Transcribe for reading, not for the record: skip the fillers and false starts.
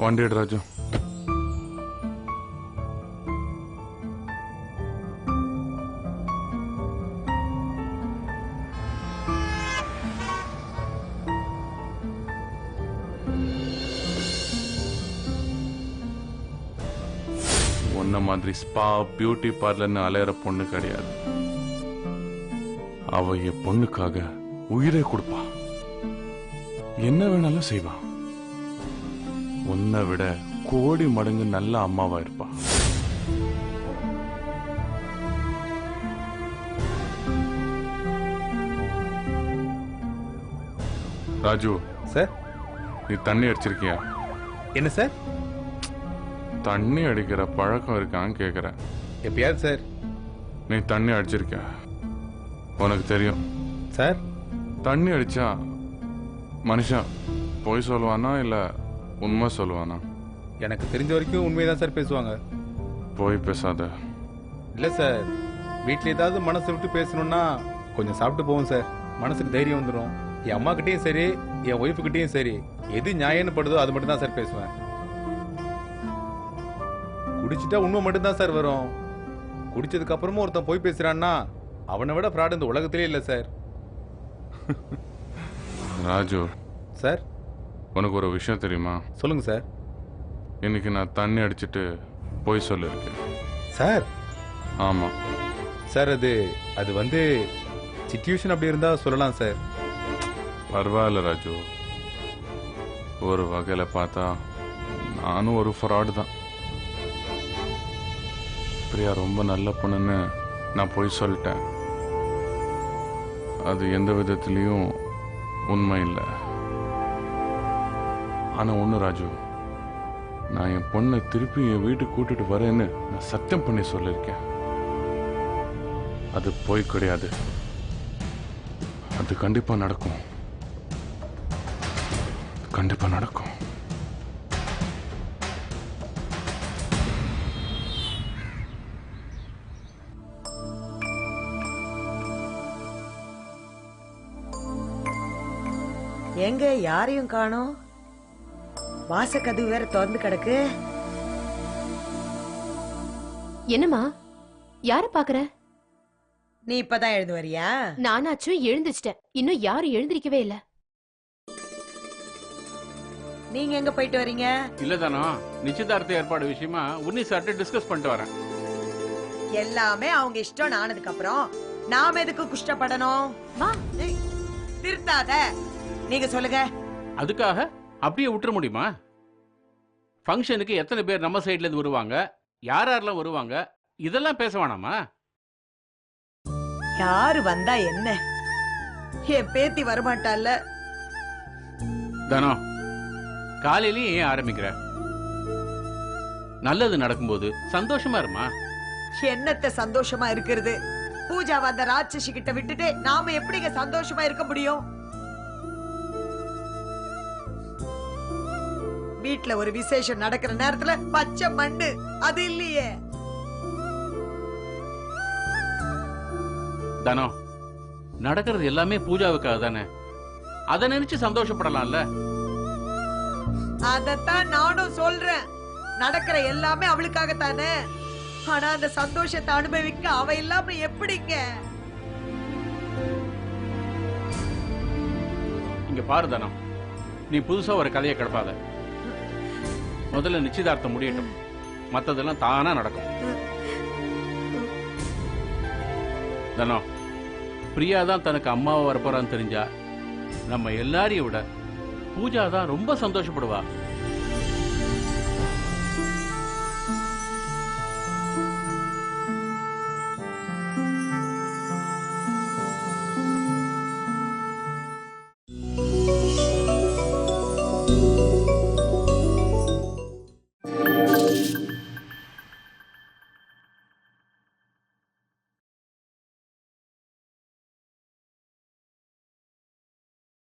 வண்டி எடு ராஜு. உன்ன மாதிரி ஸ்பா பியூட்டி பார்லர்னு அலையிற பொண்ணு கிடையாது. அவ என் பொண்ணுக்காக உயிரை கொடுப்பா, என்ன வேணாலும் செய்வா. உன்னை விட கோடி மடங்கு நல்ல அம்மாவா இருப்பா. ராஜு சார், நீ தண்ணி அடிச்சிருக்கியா? என்ன சார்? தண்ணி அடிக்கிற பழக்கம் இருக்கான்னு கேக்குற. எப்பயாவது சார். நீ தண்ணி அடிச்சிருக்க, உனக்கு தெரியும் சார். தண்ணி அடிச்சா மனுஷன் பொய் சொல்லுவானா இல்ல உண்மை சொல்லுவானா? எனக்கு தெரிஞ்ச வரைக்கும் உண்மைதான் சார் பேசுவாங்க. போய் பேசாத. இல்லை சார், வீட்டில் ஏதாவது மனசை விட்டு பேசணும்னா கொஞ்சம் சாப்பிட்டு போவோம் சார், மனசுக்கு தைரியம் வந்துடும். என் அம்மா கிட்டேயும் சரி, என் ஒய்ஃபுக்கிட்டேயும் சரி, எது நியாயம்னு படுதோ அது மட்டும் தான் சார் பேசுவேன். குடிச்சிட்டா உண்மை மட்டும்தான் சார் வரும். குடிச்சதுக்கு அப்புறமும் ஒருத்தன் போய் பேசுறான்னா அவனை விட ஃப்ராட் இந்த உலகத்திலே இல்லை சார். ராஜு சார், உனக்கு ஒரு விஷயம் தெரியுமா? சொல்லுங்க சார். இன்னைக்கு நான் தண்ணி அடிச்சிட்டு போய் சொல்லிருக்கேன் சார். ஆமா சார், அது வந்து சிச்சுவேஷன் அப்படி இருந்தா சொல்லலாம் சார். பரவாயில்ல ராஜு, ஒரு வகையில பார்த்தா நானும் ஒரு ஃப்ராடு தான். பிரியா ரொம்ப நல்ல பொண்ணுன்னு நான் போய் சொல்லிட்டேன். அது எந்த விதத்திலையும் உண்மை இல்லை. ஆனா ஒண்ணு ராஜு, நான் என் பொண்ணை திருப்பி என் வீட்டுக்கு கூட்டிட்டு வரேன்னு நான் சத்தியம் பண்ணி சொல்லியிருக்கேன். அது போய் கிடையாது, அது கண்டிப்பா நடக்கும். கண்டிப்பா நடக்கும். எங்க யாரையும் காணோம்? வாசக்கதவு வேற திறந்து கிடக்கு. என்னம்மா, யார பாக்குற? நீ இப்பதான் எழுந்து வரியா? நானாச்சும் எழுந்துச்சிட்டேன், இன்னும் யாரும் எழுந்திருக்கவே இல்ல. நீங்க எங்க போயிட்டு வரீங்க? இல்லதானோ, நிச்சயதார்த்த ஏற்பாடு விஷயமா உன்னி சார்ட்ட டிஸ்கஸ் பண்ணிட்டு வரேன். எல்லாமே அவங்க இஷ்டம் ஆனதுக்கு அப்புறம் நாம எதுக்கு குஷ்டப்படணும்? வா. திருத்தாத, நீங்க சொல்லுங்க. அதுக்காக அப்படியே விட்டுற முடியுமா? ஃபங்க்ஷனுக்கு எத்தனை பேர் நம்ம சைட்ல இருந்து வருவாங்க, யார் யாரெல்லாம் வருவாங்க, இதெல்லாம் பேச வேணாமா? யாரு வந்தா என்ன, என் பேத்தி வரமாட்டால. தானோ, காலையிலேயே ஏன் ஆரம்பிக்கிற? நல்லது நடக்கும்போது சந்தோஷமா இருமா. என்னத்த சந்தோஷமா இருக்கிறது? பூஜா வந்த ராட்சசி கிட்ட விட்டுட்டு நாம எப்படிங்க சந்தோஷமா இருக்க முடியும்? வீட்ல ஒரு விசேஷம் நடக்கிற நேரத்துல பச்சை மண்ணு அது இல்லையே. தானோ, நடக்கிறது எல்லாமே பூஜாவுக்காக தானே, அதை நினைச்சு சந்தோஷப்படலாம்ல. அதத்தான் நானும் சொல்றேன், நடக்கிற எல்லாமே அவளுக்காகத்தானே. ஆனா அந்த சந்தோஷத்தை அனுபவிக்க அவ இல்லாம எப்படிங்க? இங்க பாரு தானோ, நீ புதுசா ஒரு கதையை கிடப்பாத. முதல்ல நிச்சயதார்த்தம் முடியட்டும், மத்ததெல்லாம் தானா நடக்கும். தானோ, பிரியா தான் தனக்கு அம்மாவை வரப்போறான்னு தெரிஞ்சா நம்ம எல்லாரையும் விட பூஜா தான் ரொம்ப சந்தோஷப்படுவா.